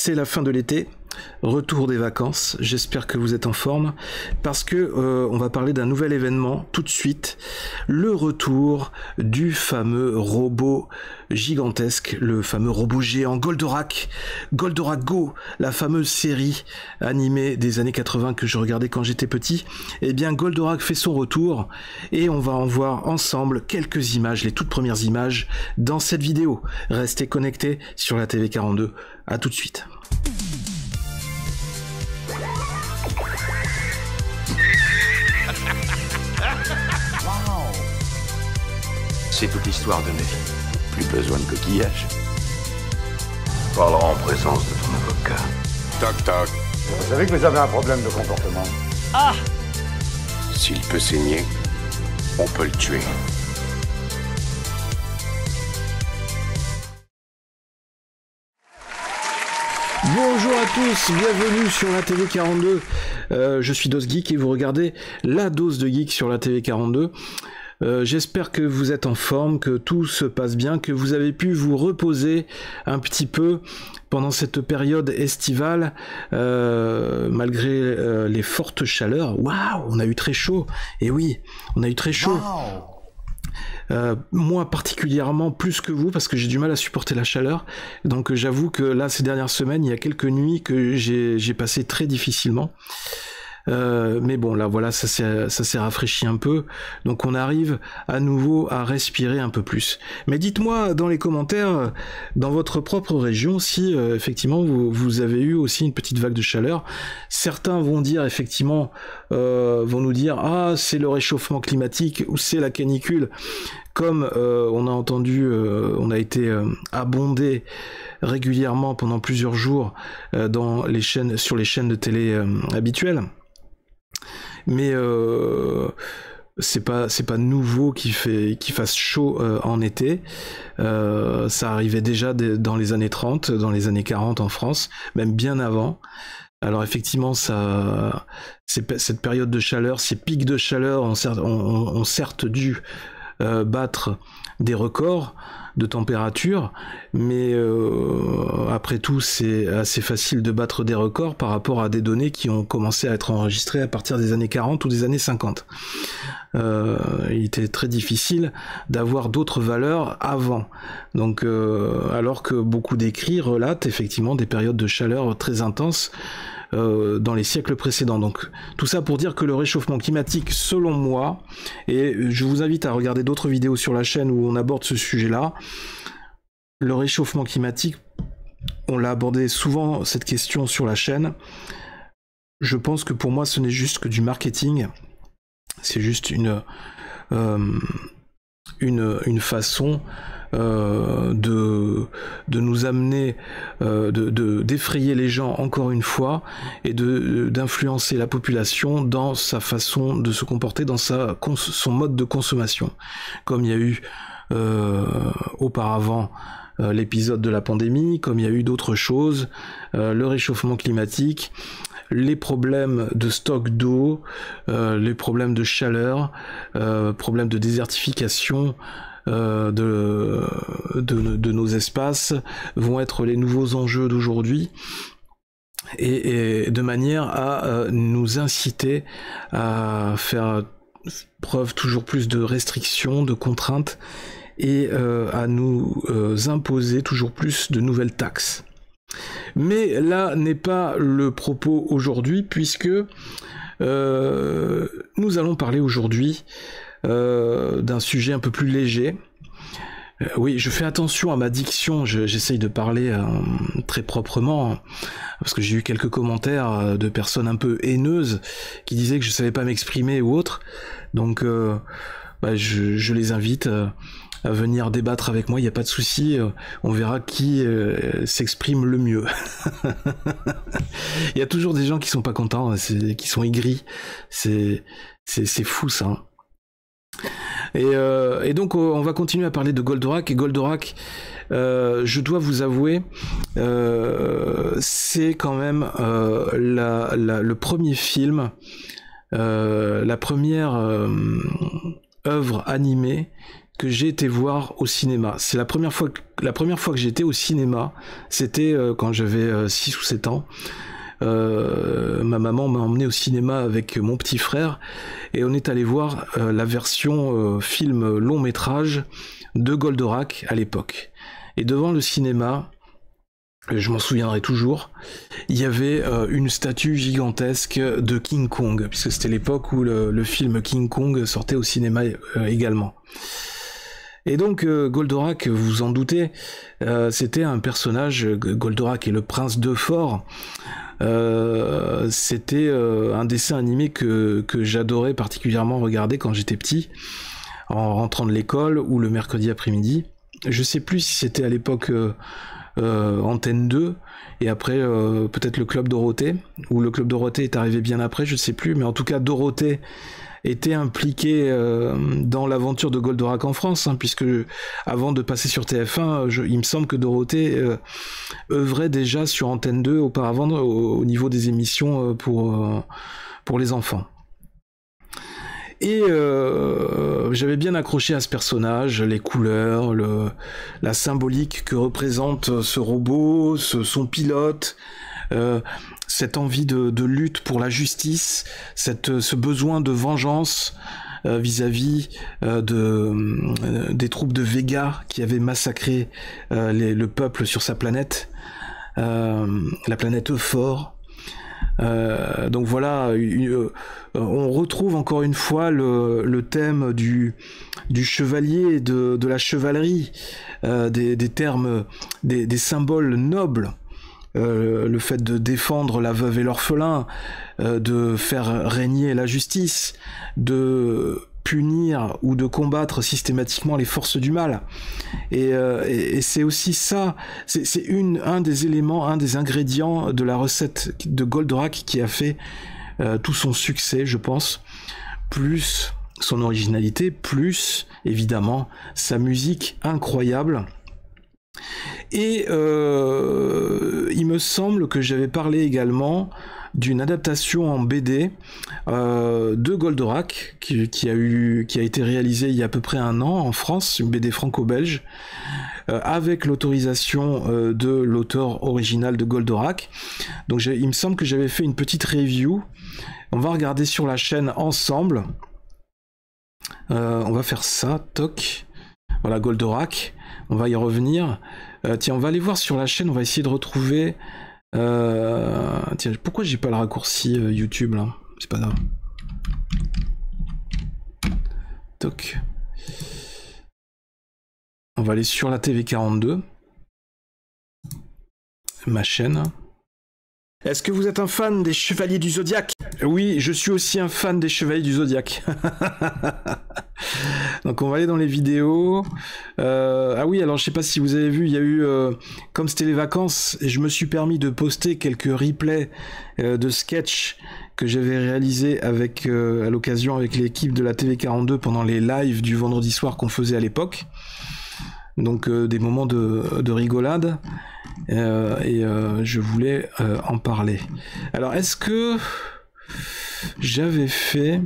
c'est la fin de l'été, retour des vacances, j'espère que vous êtes en forme, parce que on va parler d'un nouvel événement tout de suite, le retour du fameux robot gigantesque, le fameux robot géant Goldorak Go, la fameuse série animée des années 80 que je regardais quand j'étais petit. Eh bien Goldorak fait son retour, et on va en voir ensemble quelques images, les toutes premières images dans cette vidéo. Restez connectés sur la TV 42, à tout de suite. C'est toute l'histoire de ma vie. Plus besoin de coquillage. Parlera en présence de ton avocat. Toc toc. Vous savez que vous avez un problème de comportement. Ah! S'il peut saigner, on peut le tuer. Bonjour à tous, bienvenue sur la TV 42. Je suis Dose Geek et vous regardez la dose de geek sur la TV 42. J'espère que vous êtes en forme, que tout se passe bien, que vous avez pu vous reposer un petit peu pendant cette période estivale, malgré les fortes chaleurs. Waouh, on a eu très chaud. Et oui, on a eu très chaud. Moi particulièrement plus que vous, parce que j'ai du mal à supporter la chaleur. Donc j'avoue que là, ces dernières semaines, il y a quelques nuits que j'ai passé très difficilement. Mais bon, là voilà, ça s'est rafraîchi un peu, donc on arrive à nouveau à respirer un peu plus. Mais dites-moi dans les commentaires, dans votre propre région, si effectivement vous avez eu aussi une petite vague de chaleur. Certains vont dire effectivement, vont nous dire ah c'est le réchauffement climatique ou c'est la canicule. Comme on a entendu, on a été abondé régulièrement pendant plusieurs jours dans les chaînes, sur les chaînes de télé habituelles. Mais c'est pas nouveau qu'il fasse chaud en été. Ça arrivait déjà dans les années 30, dans les années 40 en France, même bien avant. Alors effectivement, cette période de chaleur, ces pics de chaleur ont certes dû battre des records de température, mais après tout c'est assez facile de battre des records par rapport à des données qui ont commencé à être enregistrées à partir des années 40 ou des années 50. Il était très difficile d'avoir d'autres valeurs avant, donc alors que beaucoup d'écrits relatent effectivement des périodes de chaleur très intenses dans les siècles précédents. Donc tout ça pour dire que le réchauffement climatique, selon moi, et je vous invite à regarder d'autres vidéos sur la chaîne où on aborde ce sujet-là, le réchauffement climatique, on l'a abordé souvent cette question sur la chaîne. Je pense que pour moi ce n'est juste que du marketing, c'est juste une façon de nous amener, d'effrayer les gens encore une fois, et d'influencer la population dans sa façon de se comporter, dans son mode de consommation. Comme il y a eu auparavant l'épisode de la pandémie, comme il y a eu d'autres choses, le réchauffement climatique, les problèmes de stock d'eau, les problèmes de chaleur, problèmes de désertification, de nos espaces vont être les nouveaux enjeux d'aujourd'hui, et de manière à nous inciter à faire preuve toujours plus de restrictions, de contraintes, et à nous imposer toujours plus de nouvelles taxes. Mais là n'est pas le propos aujourd'hui, puisque nous allons parler aujourd'hui d'un sujet un peu plus léger. Oui, je fais attention à ma diction, j'essaye de parler très proprement, parce que j'ai eu quelques commentaires de personnes un peu haineuses qui disaient que je savais pas m'exprimer ou autre. Donc je les invite à venir débattre avec moi, il n'y a pas de souci, on verra qui s'exprime le mieux. Il y a toujours des gens qui sont pas contents, qui sont aigris, c'est fou ça. Et donc on va continuer à parler de Goldorak. Et Goldorak, je dois vous avouer, c'est quand même le premier film, la première œuvre animée que j'ai été voir au cinéma. C'est la première fois que j'ai été au cinéma, c'était quand j'avais 6 ou 7 ans. Ma maman m'a emmené au cinéma avec mon petit frère et on est allé voir la version film long métrage de Goldorak à l'époque. Et devant le cinéma, je m'en souviendrai toujours, il y avait une statue gigantesque de King Kong, puisque c'était l'époque où le film King Kong sortait au cinéma également. Et donc Goldorak, vous vous en doutez, c'était un personnage, Goldorak et le prince de Fort, c'était un dessin animé que j'adorais particulièrement regarder quand j'étais petit, en rentrant de l'école ou le mercredi après-midi. Je sais plus si c'était à l'époque Antenne 2 et après peut-être le Club Dorothée, ou le Club Dorothée est arrivé bien après, je sais plus, mais en tout cas Dorothée était impliqué dans l'aventure de Goldorak en France, hein, puisque avant de passer sur TF1, il me semble que Dorothée œuvrait déjà sur Antenne 2 auparavant au niveau des émissions pour les enfants. Et j'avais bien accroché à ce personnage, les couleurs, la symbolique que représente ce robot, son pilote, cette envie de lutte pour la justice, ce besoin de vengeance vis-à-vis des troupes de Vega qui avaient massacré le peuple sur sa planète, la planète Euphor. Donc voilà, on retrouve encore une fois le thème du chevalier, de la chevalerie, des termes, des symboles nobles, le fait de défendre la veuve et l'orphelin, de faire régner la justice, de punir ou de combattre systématiquement les forces du mal. Et c'est aussi ça, c'est un des éléments, un des ingrédients de la recette de Goldorak qui a fait tout son succès, je pense, plus son originalité, plus évidemment sa musique incroyable. Et il me semble que j'avais parlé également d'une adaptation en BD de Goldorak qui a été réalisée il y a à peu près 1 an en France, une BD franco-belge, avec l'autorisation de l'auteur original de Goldorak. Donc il me semble que j'avais fait une petite review. On va regarder sur la chaîne ensemble. On va faire ça, toc. Voilà, Goldorak. On va y revenir. Tiens, on va aller voir sur la chaîne, on va essayer de retrouver... Tiens, pourquoi j'ai pas le raccourci YouTube là? C'est pas grave. Toc. On va aller sur la TV42. Ma chaîne. Est-ce que vous êtes un fan des Chevaliers du Zodiaque? Oui, je suis aussi un fan des Chevaliers du Zodiaque. Donc on va aller dans les vidéos. Ah oui, alors je sais pas si vous avez vu, il y a eu, comme c'était les vacances, et je me suis permis de poster quelques replays de sketchs que j'avais réalisés avec, à l'occasion avec l'équipe de la TV42 pendant les lives du vendredi soir qu'on faisait à l'époque. Donc des moments de rigolade. Je voulais en parler. Alors, est-ce que j'avais fait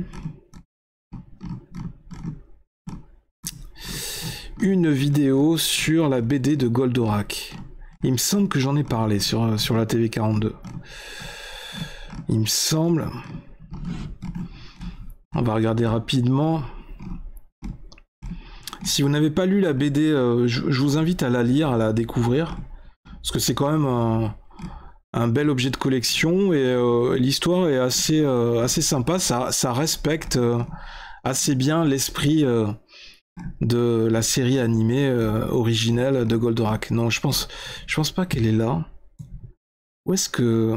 une vidéo sur la BD de Goldorak? Il me semble que j'en ai parlé sur la TV42. Il me semble. On va regarder rapidement. Si vous n'avez pas lu la BD, je vous invite à la lire, à la découvrir. Parce que c'est quand même un bel objet de collection et l'histoire est assez sympa. Ça respecte assez bien l'esprit de la série animée originelle de Goldorak. Non, je pense pas qu'elle est là. Où est-ce que...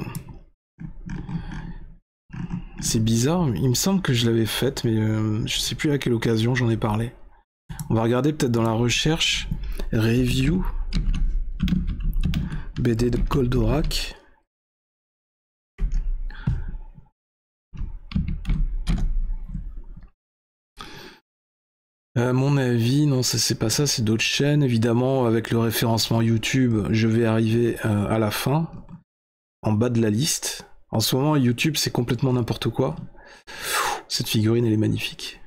C'est bizarre, il me semble que je l'avais faite, mais je sais plus à quelle occasion j'en ai parlé. On va regarder peut-être dans la recherche. Review. BD de Goldorak. À mon avis, non, ça c'est pas ça, c'est d'autres chaînes. Évidemment, avec le référencement YouTube, je vais arriver à la fin, en bas de la liste. En ce moment, YouTube, c'est complètement n'importe quoi. Cette figurine, elle est magnifique.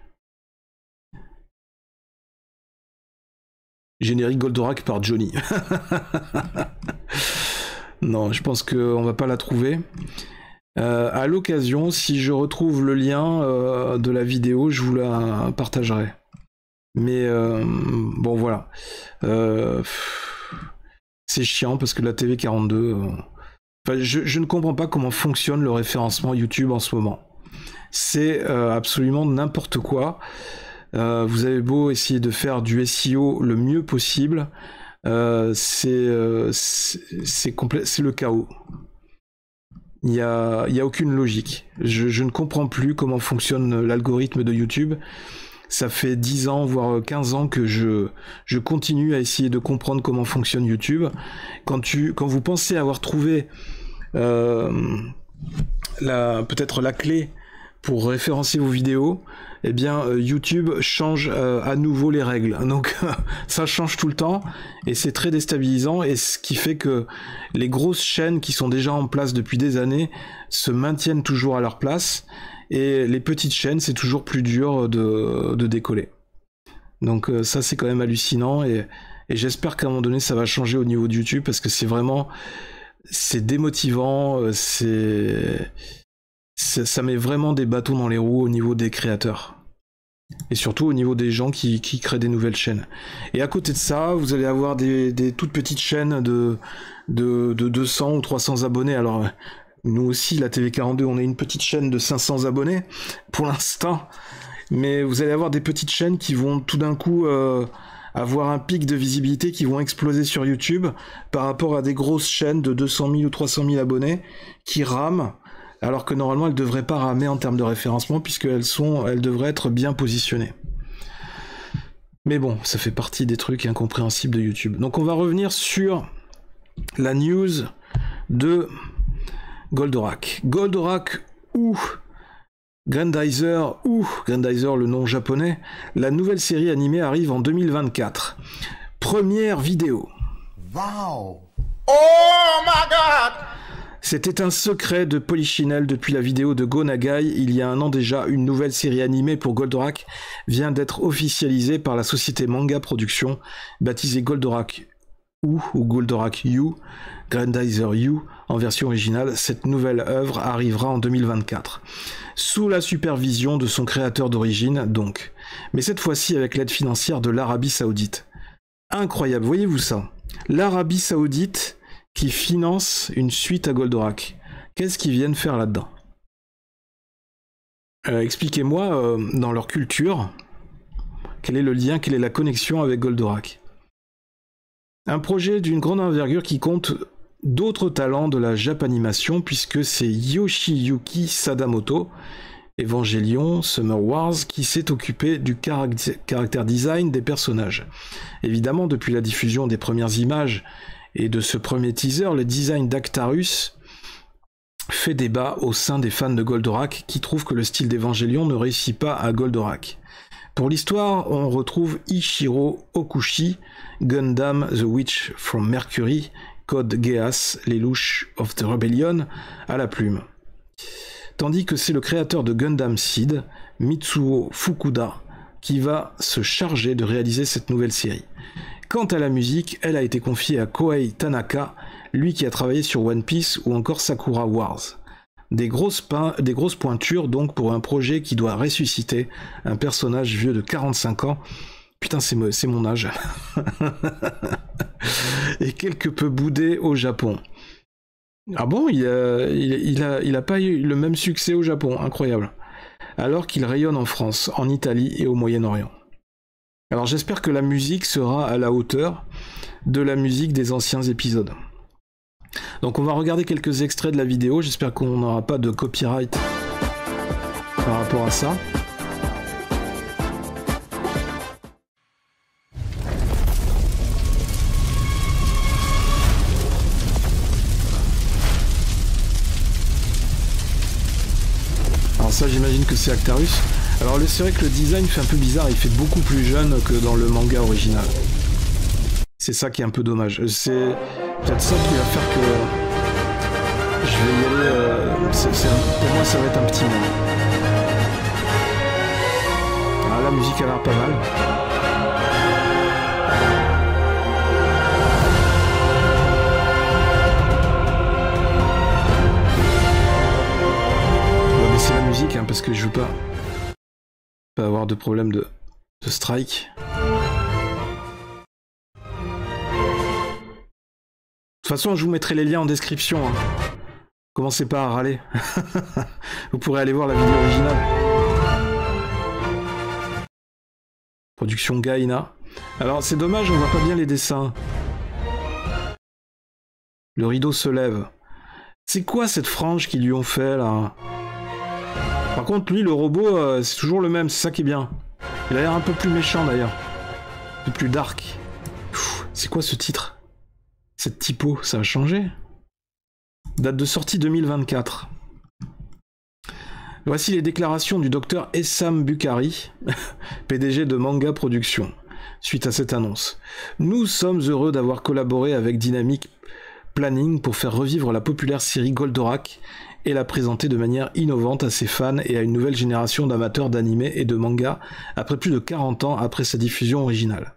Générique Goldorak par Johnny. Non, je pense qu'on va pas la trouver. À l'occasion, si je retrouve le lien de la vidéo, je vous la partagerai. Mais bon, voilà. C'est chiant parce que la TV42... Enfin, je ne comprends pas comment fonctionne le référencement YouTube en ce moment. C'est absolument n'importe quoi. Vous avez beau essayer de faire du SEO le mieux possible, c'est le chaos. Il y a aucune logique. Je ne comprends plus comment fonctionne l'algorithme de YouTube. Ça fait 10 ans, voire 15 ans que je continue à essayer de comprendre comment fonctionne YouTube. Quand vous pensez avoir trouvé peut-être la clé pour référencer vos vidéos, eh bien YouTube change à nouveau les règles. Donc ça change tout le temps et c'est très déstabilisant, et ce qui fait que les grosses chaînes qui sont déjà en place depuis des années se maintiennent toujours à leur place, et les petites chaînes, c'est toujours plus dur de décoller. Donc ça, c'est quand même hallucinant, et j'espère qu'à un moment donné ça va changer au niveau de YouTube, parce que c'est démotivant, ça met vraiment des bâtons dans les roues au niveau des créateurs. Et surtout au niveau des gens qui créent des nouvelles chaînes. Et à côté de ça, vous allez avoir des toutes petites chaînes de 200 ou 300 abonnés. Alors, nous aussi, la TV42, on a une petite chaîne de 500 abonnés, pour l'instant. Mais vous allez avoir des petites chaînes qui vont tout d'un coup avoir un pic de visibilité, qui vont exploser sur YouTube, par rapport à des grosses chaînes de 200 000 ou 300 000 abonnés, qui rament, alors que normalement elles ne devraient pas ramer en termes de référencement, puisqu'elles devraient être bien positionnées. Mais bon, ça fait partie des trucs incompréhensibles de YouTube. Donc on va revenir sur la news de Goldorak. Goldorak ou Grandizer, le nom japonais, la nouvelle série animée arrive en 2024. Première vidéo. Wow! Oh my god! C'était un secret de Polichinelle depuis la vidéo de Go Nagai. Il y a un an déjà, une nouvelle série animée pour Goldorak vient d'être officialisée par la société Manga Production, baptisée Goldorak ou Goldorak U, Grandizer U en version originale. Cette nouvelle œuvre arrivera en 2024, sous la supervision de son créateur d'origine donc, mais cette fois-ci avec l'aide financière de l'Arabie Saoudite. Incroyable, voyez-vous ça? L'Arabie Saoudite qui finance une suite à Goldorak. Qu'est-ce qu'ils viennent faire là-dedans? Expliquez-moi, dans leur culture, quel est le lien, quelle est la connexion avec Goldorak? Un projet d'une grande envergure qui compte d'autres talents de la Japanimation, puisque c'est Yoshiyuki Sadamoto, Evangelion, Summer Wars, qui s'est occupé du caractère design des personnages. Évidemment, depuis la diffusion des premières images et de ce premier teaser, le design d'Actarus fait débat au sein des fans de Goldorak, qui trouvent que le style d'Evangelion ne réussit pas à Goldorak. Pour l'histoire, on retrouve Ichiro Okushi, Gundam The Witch from Mercury, Code Geass, les louches of the Rebellion, à la plume. Tandis que c'est le créateur de Gundam Seed, Mitsuo Fukuda, qui va se charger de réaliser cette nouvelle série. Quant à la musique, elle a été confiée à Kohei Tanaka, lui qui a travaillé sur One Piece ou encore Sakura Wars. Des grosses pointures donc pour un projet qui doit ressusciter un personnage vieux de 45 ans. Putain, c'est mon âge. Et quelque peu boudé au Japon. Ah bon, il a pas eu le même succès au Japon, incroyable. Alors qu'il rayonne en France, en Italie et au Moyen-Orient. Alors j'espère que la musique sera à la hauteur de la musique des anciens épisodes. Donc on va regarder quelques extraits de la vidéo, j'espère qu'on n'aura pas de copyright par rapport à ça. Alors ça j'imagine que c'est Actarus. Alors c'est vrai que le design fait un peu bizarre, il fait beaucoup plus jeune que dans le manga original. C'est ça qui est un peu dommage. C'est peut-être ça qui va faire que je vais y aller. Pour moi ça va être un petit moment. Ah, la musique a l'air pas mal. parce que je veux pas avoir de problème de strike. De toute façon, je vous mettrai les liens en description. Hein. Commencez pas à râler. Vous pourrez aller voir la vidéo originale. Production Gaïna. Alors, c'est dommage, on voit pas bien les dessins. Le rideau se lève. C'est quoi cette frange qu'ils lui ont fait, là? Par contre, lui, le robot, c'est toujours le même, c'est ça qui est bien. Il a l'air un peu plus méchant, d'ailleurs. Un peu plus dark. C'est quoi ce titre? Cette typo, ça a changé. Date de sortie 2024. Voici les déclarations du docteur Essam Bukhari, PDG de Manga Productions, suite à cette annonce. Nous sommes heureux d'avoir collaboré avec Dynamic Planning pour faire revivre la populaire série Goldorak et la présenter de manière innovante à ses fans et à une nouvelle génération d'amateurs d'anime et de manga après plus de 40 ans après sa diffusion originale.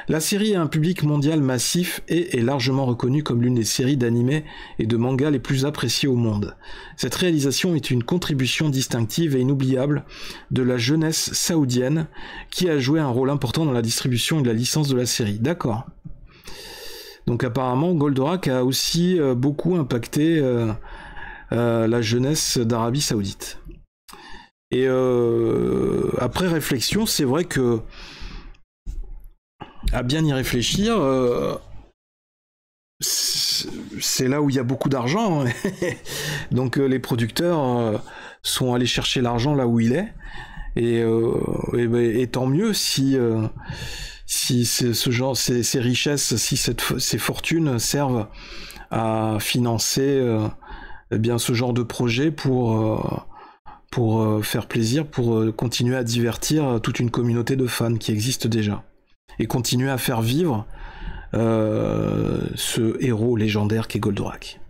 La série a un public mondial massif et est largement reconnue comme l'une des séries d'anime et de manga les plus appréciées au monde. Cette réalisation est une contribution distinctive et inoubliable de la jeunesse saoudienne qui a joué un rôle important dans la distribution et la licence de la série. D'accord. Donc apparemment, Goldorak a aussi beaucoup impacté la jeunesse d'Arabie Saoudite. Et après réflexion, c'est vrai que à bien y réfléchir, c'est là où il y a beaucoup d'argent. Donc les producteurs sont allés chercher l'argent là où il est. Et tant mieux si ce genre, ces richesses, si ces fortunes servent à financer eh bien, ce genre de projet pour faire plaisir, pour continuer à divertir toute une communauté de fans qui existe déjà. Et continuer à faire vivre ce héros légendaire qu'est Goldorak.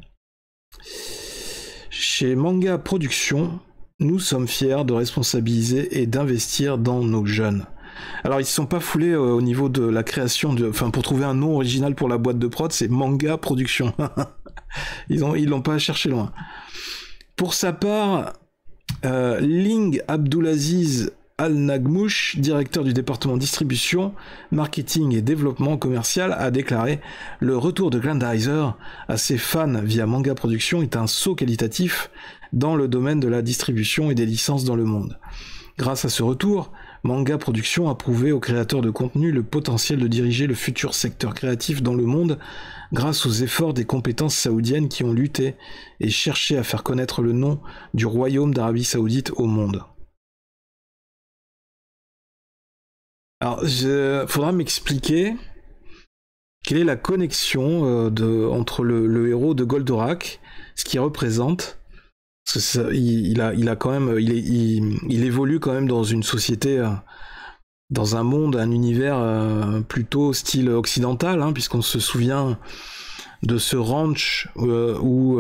Chez Manga Productions, nous sommes fiers de responsabiliser et d'investir dans nos jeunes. Alors ils ne se sont pas foulés au niveau de la création, enfin pour trouver un nom original pour la boîte de prod, c'est Manga Productions. Ils l'ont pas cherché loin. Pour sa part, Ling Abdulaziz Al-Nagmouche, directeur du département distribution, marketing et développement commercial, a déclaré « Le retour de Grandizer à ses fans via Manga Productions est un saut qualitatif dans le domaine de la distribution et des licences dans le monde. Grâce à ce retour, Manga Productions a prouvé aux créateurs de contenu le potentiel de diriger le futur secteur créatif dans le monde grâce aux efforts des compétences saoudiennes qui ont lutté et cherché à faire connaître le nom du royaume d'Arabie Saoudite au monde. » Alors, faudra m'expliquer quelle est la connexion entre le héros de Goldorak, ce qu'il représente. Parce que il a quand même, il évolue quand même dans une société, dans un monde, un univers plutôt style occidental, hein, puisqu'on se souvient de ce ranch où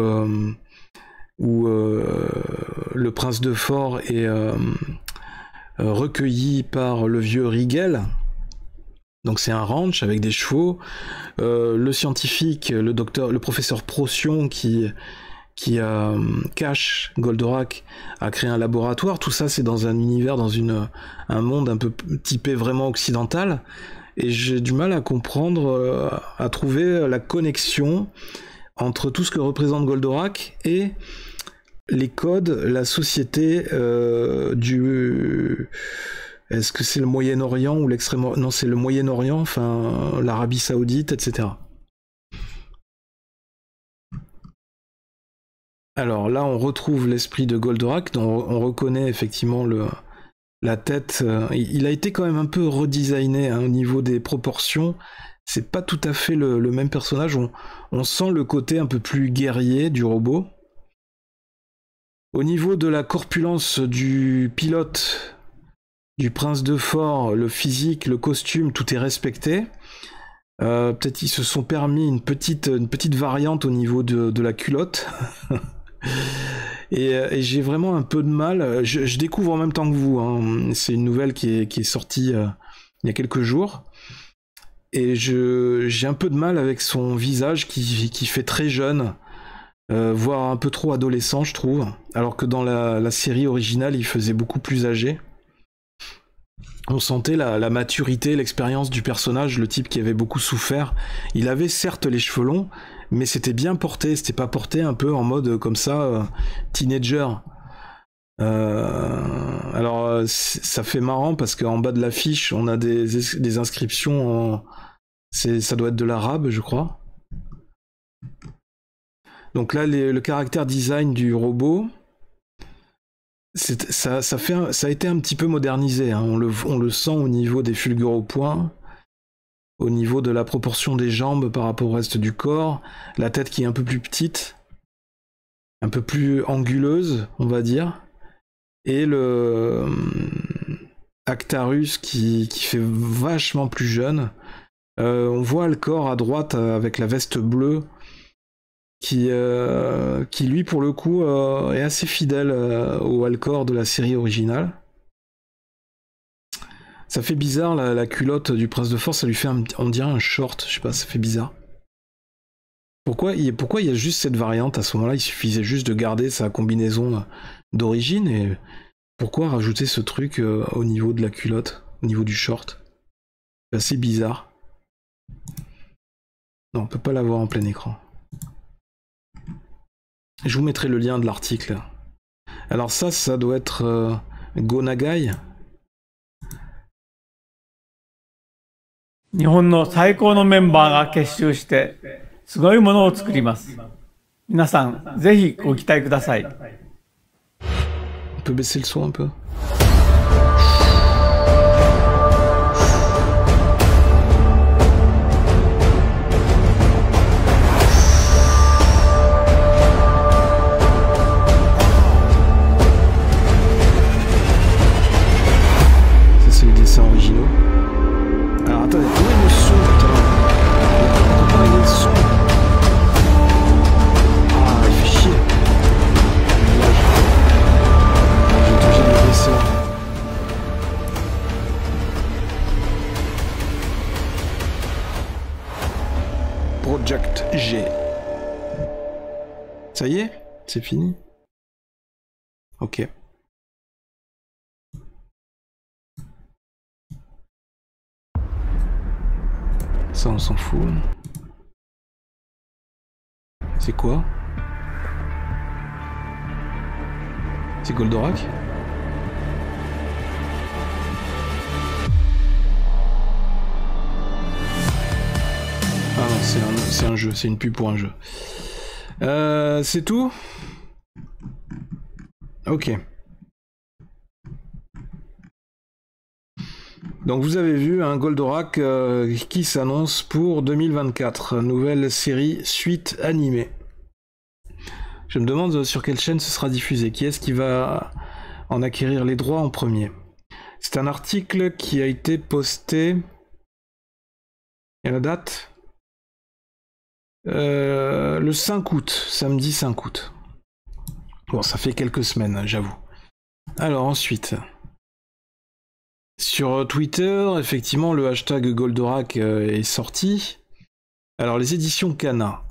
le prince de Fort est recueilli par le vieux Rigel. Donc c'est un ranch avec des chevaux. Le scientifique, le professeur Procyon qui cache Goldorak a créé un laboratoire. Tout ça c'est dans un univers, dans un monde un peu typé vraiment occidental. Et j'ai du mal à comprendre, à trouver la connexion entre tout ce que représente Goldorak et les codes, la société est-ce que c'est le Moyen-Orient ou l'extrême... Non, c'est le Moyen-Orient, enfin l'Arabie Saoudite, etc. Alors là, on retrouve l'esprit de Goldorak, on reconnaît effectivement la tête. Il a été quand même un peu redesigné hein, au niveau des proportions. C'est pas tout à fait le même personnage. On sent le côté un peu plus guerrier du robot. Au niveau de la corpulence du pilote, du prince de Fort, le physique, le costume, tout est respecté. Peut-être ils se sont permis une petite variante au niveau de la culotte. et j'ai vraiment un peu de mal. Je découvre en même temps que vous. Hein. C'est une nouvelle qui est sortie il y a quelques jours. Et j'ai un peu de mal avec son visage qui fait très jeune. voire un peu trop adolescent, je trouve. Alors que dans la série originale, il faisait beaucoup plus âgé. On sentait la maturité, l'expérience du personnage, le type qui avait beaucoup souffert. Il avait certes les cheveux longs, mais c'était bien porté, c'était pas porté un peu en mode comme ça, teenager. Alors ça fait marrant parce qu'en bas de l'affiche, on a des inscriptions, ça doit être de l'arabe, je crois. Donc là, le caractère design du robot... Ça a été un petit peu modernisé, hein. On le sent au niveau des fulguropoints, au niveau de la proportion des jambes par rapport au reste du corps, la tête qui est un peu plus petite, un peu plus anguleuse, on va dire, et le Actarus qui fait vachement plus jeune. On voit le corps à droite avec la veste bleue, qui lui pour le coup est assez fidèle au Alcor de la série originale. Ça fait bizarre la culotte du Prince de Force, ça lui fait on dirait un short, je sais pas, ça fait bizarre. Pourquoi il y a juste cette variante à ce moment-là? Il suffisait juste de garder sa combinaison d'origine, et pourquoi rajouter ce truc au niveau de la culotte, au niveau du short? C'est assez bizarre. Non, on peut pas l'avoir en plein écran. Je vous mettrai le lien de l'article. Alors ça doit être Go Nagai. 日本の最高のメンバーが結集してすごいものを作ります。皆さんぜひご期待ください。On peut baisser le son un peu. Originaux. Alors attendez, où est le son? Comparer les sons. Ah, il fait chier. Là, je vais toucher le baisseur. Project G. Ça y est? C'est fini? Ok. Ça on s'en fout. C'est quoi? C'est Goldorak? Ah non, c'est un jeu, c'est une pub pour un jeu. C'est tout? Ok. Donc vous avez vu un Goldorak qui s'annonce pour 2024, nouvelle série suite animée. Je me demande sur quelle chaîne ce sera diffusé, qui est-ce qui va en acquérir les droits en premier. C'est un article qui a été posté... Il y a la date le 5 août, samedi 5 août. Bon, ça fait quelques semaines, j'avoue. Alors ensuite... Sur Twitter, effectivement, le hashtag Goldorak est sorti. Alors, les éditions Kana.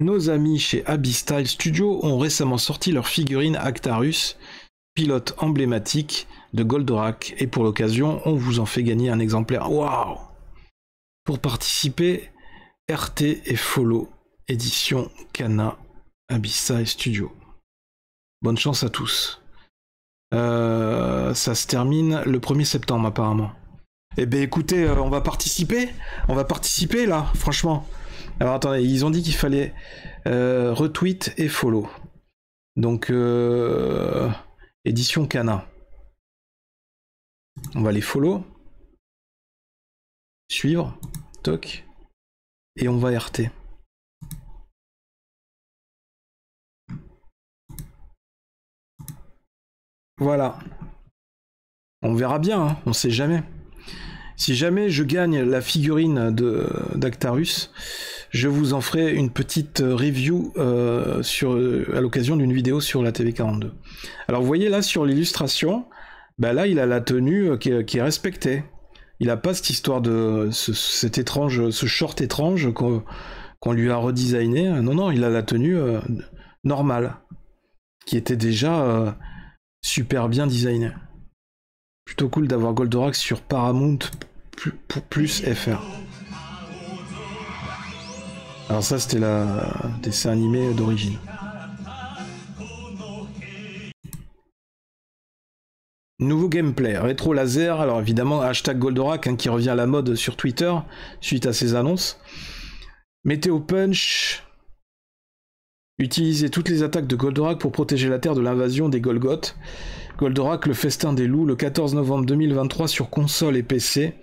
Nos amis chez Abyss Style Studio ont récemment sorti leur figurine Actarus, pilote emblématique de Goldorak. Et pour l'occasion, on vous en fait gagner un exemplaire. Waouh! Pour participer, RT et Follow, édition Kana, Abyss Style Studio. Bonne chance à tous. Ça se termine le 1er septembre apparemment. Eh ben écoutez, on va participer là, franchement. Alors attendez, ils ont dit qu'il fallait retweet et follow. Donc édition Kana. On va les follow, suivre, toc, et on va RT. Voilà. On verra bien, hein, on sait jamais. Si jamais je gagne la figurine d'Actarus, je vous en ferai une petite review à l'occasion d'une vidéo sur la TV42. Alors vous voyez là sur l'illustration, bah là il a la tenue qui est respectée. Il n'a pas cette histoire de cet étrange, ce short étrange qu'on qu'on lui a redesigné. Non, non, il a la tenue normale, qui était déjà super bien designée. Plutôt cool d'avoir Goldorak sur Paramount plus FR. Alors ça, c'était la dessin animé d'origine. Nouveau gameplay, rétro laser, alors évidemment hashtag Goldorak hein, qui revient à la mode sur Twitter suite à ces annonces. Météo Punch, utilisez toutes les attaques de Goldorak pour protéger la Terre de l'invasion des Golgoths. Goldorak, le festin des loups, le 14 novembre 2023 sur console et PC,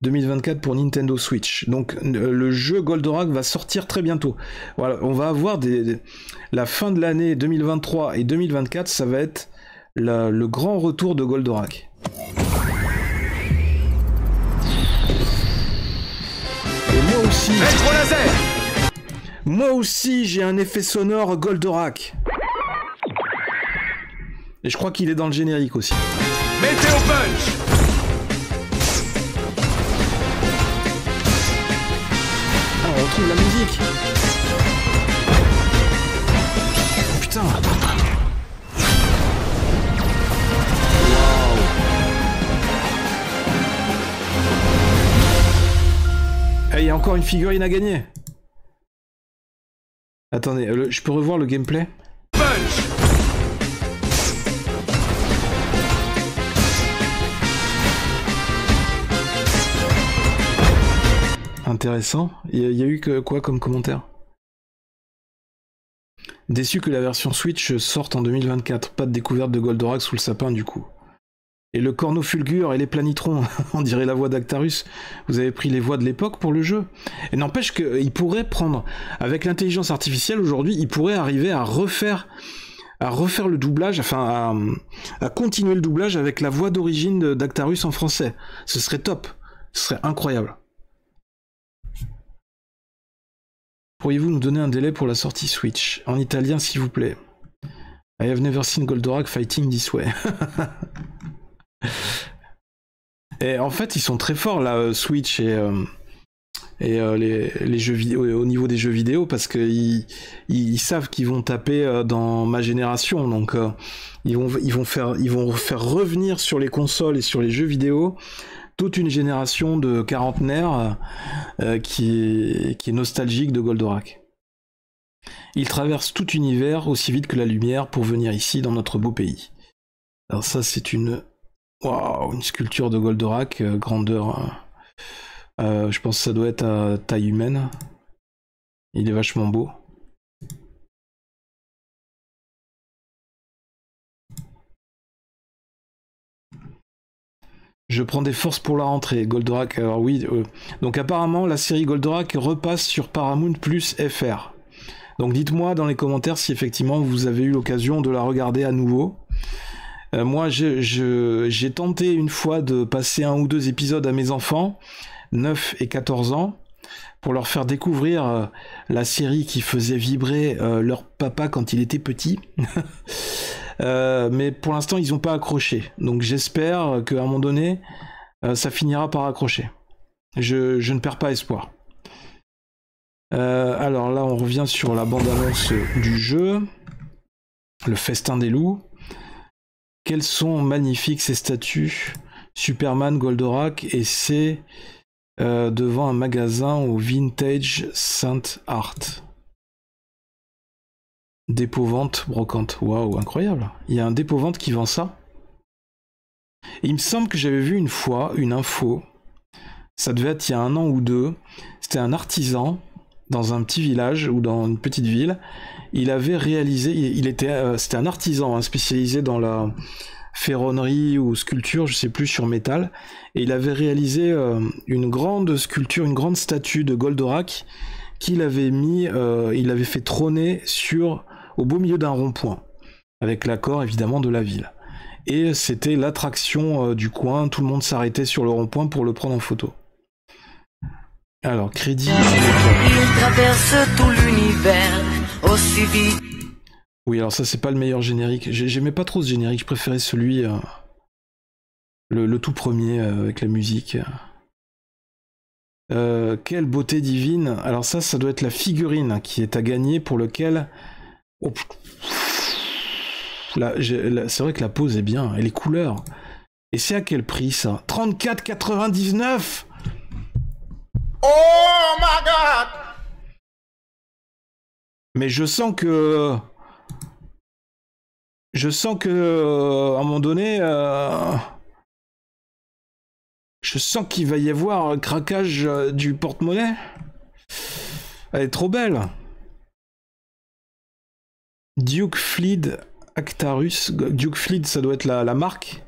2024 pour Nintendo Switch. Donc le jeu Goldorak va sortir très bientôt. Voilà, on va avoir la fin de l'année 2023 et 2024, ça va être le grand retour de Goldorak. Et moi aussi... Rétro laser. Moi aussi, j'ai un effet sonore Goldorak. Et je crois qu'il est dans le générique aussi. Météo Punch. Ah, on retrouve la musique. Putain. Il y a encore une figurine à gagner. Attendez, je peux revoir le gameplay? Punch. Intéressant. Il y a eu quoi comme commentaire? Déçu que la version Switch sorte en 2024. Pas de découverte de Goldorak sous le sapin du coup. Et le Cornofulgur et les Planitrons, on dirait la voix d'Actarus. Vous avez pris les voix de l'époque pour le jeu. Et n'empêche qu'il pourrait prendre, avec l'intelligence artificielle aujourd'hui, il pourrait arriver à refaire le doublage, enfin à continuer le doublage avec la voix d'origine d'Actarus en français. Ce serait top. Ce serait incroyable. Pourriez-vous nous donner un délai pour la sortie Switch? En italien, s'il vous plaît. I have never seen Goldorak fighting this way. Et en fait, ils sont très forts là, Switch et les jeux vidéo, au niveau des jeux vidéo, parce qu'ils savent qu'ils vont taper dans ma génération, donc ils vont faire revenir sur les consoles et sur les jeux vidéo toute une génération de quarantenaires qui est nostalgique de Goldorak. Ils traversent tout univers aussi vite que la lumière pour venir ici dans notre beau pays. Alors ça, c'est une sculpture de Goldorak, grandeur. Je pense que ça doit être à taille humaine. Il est vachement beau. Je prends des forces pour la rentrée. Goldorak, alors oui. Donc apparemment, la série Goldorak repasse sur Paramount plus FR. Donc dites-moi dans les commentaires si effectivement vous avez eu l'occasion de la regarder à nouveau. Moi, j'ai tenté une fois de passer 1 ou 2 épisodes à mes enfants, 9 et 14 ans, pour leur faire découvrir la série qui faisait vibrer leur papa quand il était petit. Mais pour l'instant, ils n'ont pas accroché. Donc j'espère qu'à un moment donné, ça finira par accrocher. Je ne perds pas espoir. Alors là, on revient sur la bande-annonce du jeu. Le festin des loups. Quelles sont magnifiques ces statues. Superman, Goldorak, et c'est devant un magasin au Vintage Saint Art. Dépôt-vente, brocante. Waouh, incroyable. Il y a un dépôt-vente qui vend ça. Et il me semble que j'avais vu une fois une info. Ça devait être il y a 1 an ou 2. C'était un artisan dans un petit village ou dans une petite ville. Il avait réalisé, c'était un artisan spécialisé dans la ferronnerie ou sculpture, je sais plus, sur métal. Et il avait réalisé une grande sculpture, une grande statue de Goldorak qu'il avait mis, il avait fait trôner au beau milieu d'un rond-point, avec l'accord évidemment de la ville. Et c'était l'attraction du coin, tout le monde s'arrêtait sur le rond-point pour le prendre en photo. Alors, crédit... Il traverse tout l'univers aussi vite. Oui, alors ça, c'est pas le meilleur générique. J'aimais pas trop ce générique, je préférais celui... le tout premier, avec la musique. Quelle beauté divine. Alors ça doit être la figurine qui est à gagner pour lequel... Oh, là, c'est vrai que la pose est bien, et les couleurs. Et c'est à quel prix ça? 34,99 €. Oh my God! Mais je sens que... à un moment donné... Je sens qu'il va y avoir un craquage du porte-monnaie. Elle est trop belle. Duke Fleet Actarus. Duke Fleet, ça doit être la marque.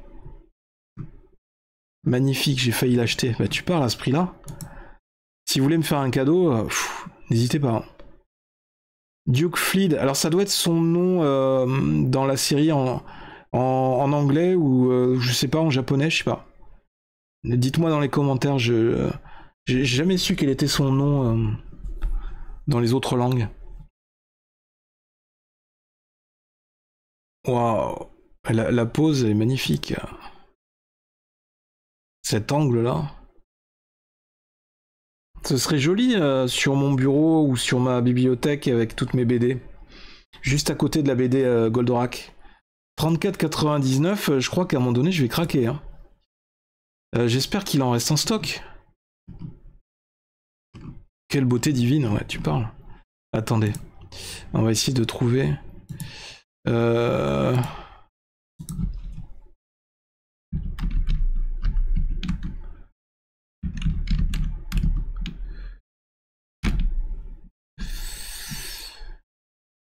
Magnifique, j'ai failli l'acheter. Bah tu parles à ce prix-là. Si vous voulez me faire un cadeau, n'hésitez pas. Duke Fleet, alors ça doit être son nom dans la série en anglais ou je sais pas, en japonais, je sais pas. Dites-moi dans les commentaires, j'ai jamais su quel était son nom dans les autres langues. Waouh, la pose est magnifique. Cet angle-là. Ce serait joli sur mon bureau ou sur ma bibliothèque avec toutes mes BD. Juste à côté de la BD Goldorak. 34,99 €, je crois qu'à un moment donné, je vais craquer. Hein. J'espère qu'il en reste en stock. Quelle beauté divine, ouais, tu parles. Attendez, on va essayer de trouver...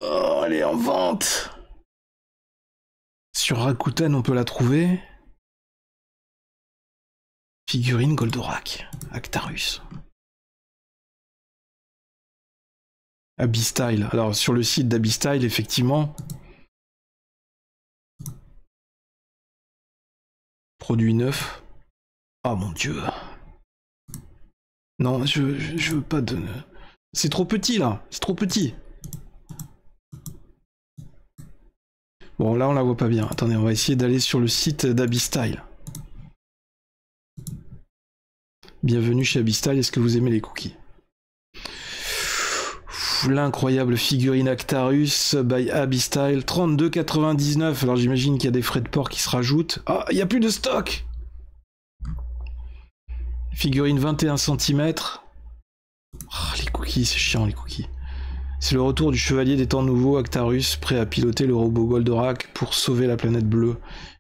Oh, elle est en vente. Sur Rakuten, on peut la trouver. Figurine Goldorak, Actarus. Abystyle. Alors sur le site d'Abystyle, effectivement. Produit neuf. Oh mon dieu. Non, je veux pas de... C'est trop petit là, c'est trop petit. Bon là on la voit pas bien. Attendez, on va essayer d'aller sur le site d'Abystyle. Bienvenue chez Abystyle, est-ce que vous aimez les cookies? L'incroyable figurine Actarus by Abystyle, 32,99 €. Alors j'imagine qu'il y a des frais de port qui se rajoutent. Ah, il n'y a plus de stock. Figurine 21 cm. Oh, les cookies, c'est chiant les cookies. C'est le retour du chevalier des temps nouveaux, Actarus, prêt à piloter le robot Goldorak pour sauver la planète bleue.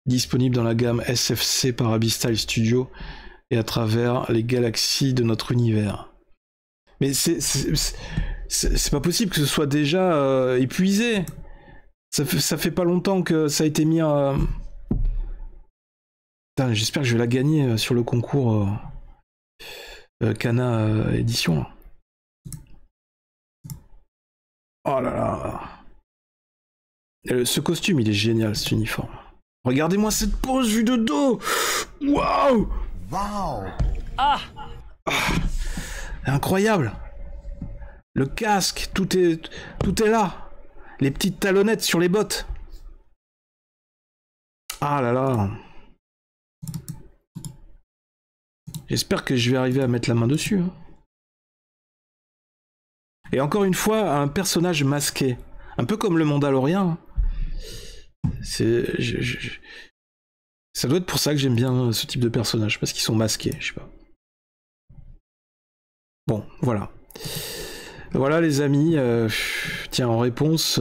Disponible dans la gamme SFC par Abystyle Studio et à travers les galaxies de notre univers. Mais c'est pas possible que ce soit déjà épuisé. Ça fait pas longtemps que ça a été mis à... J'espère que je vais la gagner sur le concours Kana édition. Oh là là. Ce costume, il est génial, cet uniforme. Regardez-moi cette pose vue de dos. Waouh. Wow! Ah, incroyable! Le casque, tout est là. Les petites talonnettes sur les bottes. Ah là là. J'espère que je vais arriver à mettre la main dessus. Hein. Et encore une fois, un personnage masqué. Un peu comme le Mandalorien. C'est... Ça doit être pour ça que j'aime bien ce type de personnage, parce qu'ils sont masqués, je sais pas. Bon, voilà. Voilà les amis, tiens, en réponse,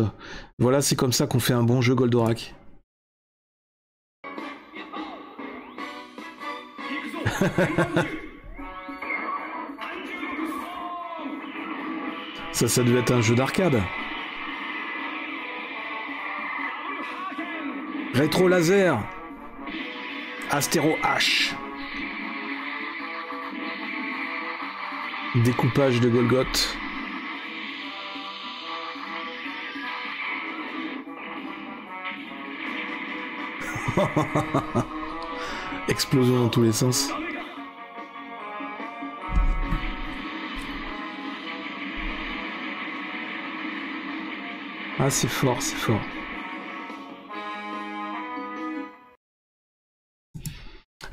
voilà, c'est comme ça qu'on fait un bon jeu Goldorak. Ça devait être un jeu d'arcade. Rétro laser. Astéro H. Découpage de Golgoth. Explosion dans tous les sens. Ah, c'est fort, c'est fort.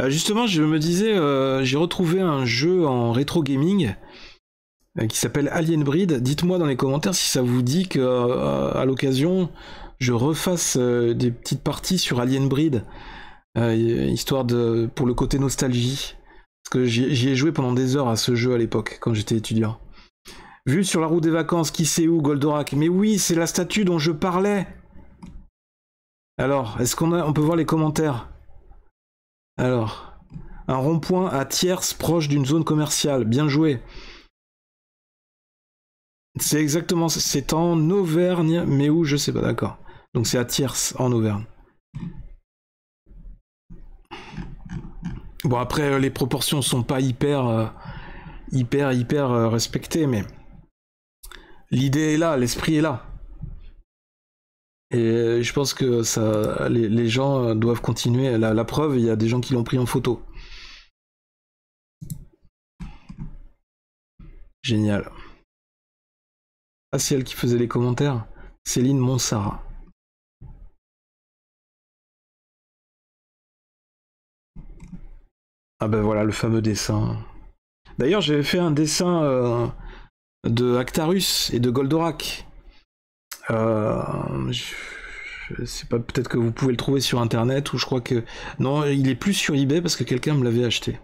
Justement, je me disais, j'ai retrouvé un jeu en rétro gaming qui s'appelle Alien Breed. Dites-moi dans les commentaires si ça vous dit que à l'occasion, je refasse des petites parties sur Alien Breed, histoire de pour le côté nostalgie. Parce que j'y ai joué pendant des heures à ce jeu à l'époque, quand j'étais étudiant. Vue sur la route des vacances, qui sait où, Goldorak? Mais oui, c'est la statue dont je parlais. Alors, est-ce on peut voir les commentaires? Alors, un rond-point à Thiers proche d'une zone commerciale. Bien joué. C'est exactement, c'est en Auvergne, mais où, je sais pas, d'accord. Donc c'est à Thiers, en Auvergne. Bon, après, les proportions sont pas hyper respectées, mais l'idée est là, l'esprit est là. Et je pense que ça, les gens doivent continuer. La preuve, il y a des gens qui l'ont pris en photo. Génial. Ah, c'est elle qui faisait les commentaires. Céline Monsara. Ah ben voilà, le fameux dessin. D'ailleurs, j'avais fait un dessin de Actarus et de Goldorak. Je sais pas, peut-être que vous pouvez le trouver sur internet, ou je crois que... Non, il est plus sur eBay parce que quelqu'un me l'avait acheté.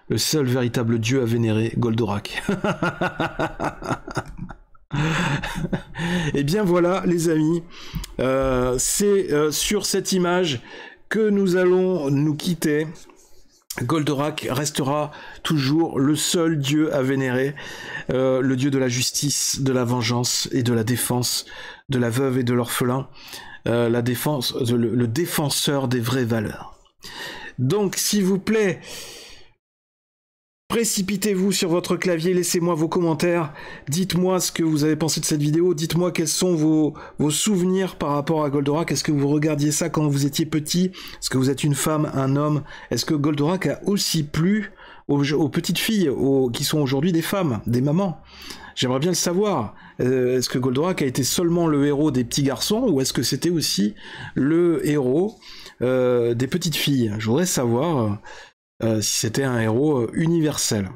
Le seul véritable dieu à vénérer, Goldorak. Et bien voilà, les amis, c'est sur cette image que nous allons nous quitter. Goldorak restera toujours le seul dieu à vénérer, le dieu de la justice, de la vengeance et de la défense de la veuve et de l'orphelin, le défenseur des vraies valeurs. Donc, s'il vous plaît, précipitez-vous sur votre clavier, laissez-moi vos commentaires, dites-moi ce que vous avez pensé de cette vidéo, dites-moi quels sont vos souvenirs par rapport à Goldorak, est-ce que vous regardiez ça quand vous étiez petit, est-ce que vous êtes une femme, un homme, est-ce que Goldorak a aussi plu aux petites filles, qui sont aujourd'hui des femmes, des mamans? J'aimerais bien le savoir. Est-ce que Goldorak a été seulement le héros des petits garçons, ou est-ce que c'était aussi le héros des petites filles? Je voudrais savoir... si c'était un héros universel.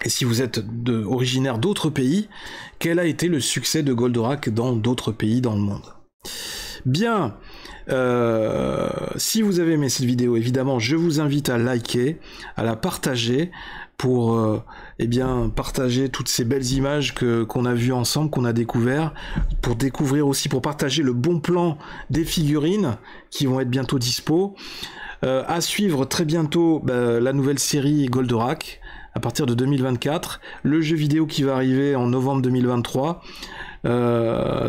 Et si vous êtes originaire d'autres pays, quel a été le succès de Goldorak dans d'autres pays dans le monde? Bien, si vous avez aimé cette vidéo, évidemment, je vous invite à liker, à la partager, pour eh bien partager toutes ces belles images qu'on a vues ensemble, qu'on a découvert, pour découvrir aussi, pour partager le bon plan des figurines qui vont être bientôt dispo. À suivre très bientôt la nouvelle série Goldorak à partir de 2024, le jeu vidéo qui va arriver en novembre 2023,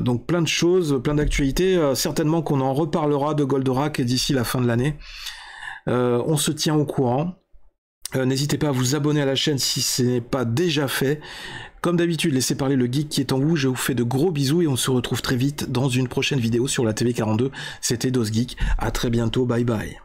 donc plein de choses, plein d'actualités, certainement qu'on en reparlera de Goldorak d'ici la fin de l'année. On se tient au courant, n'hésitez pas à vous abonner à la chaîne si ce n'est pas déjà fait. Comme d'habitude, laissez parler le geek qui est en vous, je vous fais de gros bisous et on se retrouve très vite dans une prochaine vidéo sur la TV42. C'était DosGeek, à très bientôt, bye bye.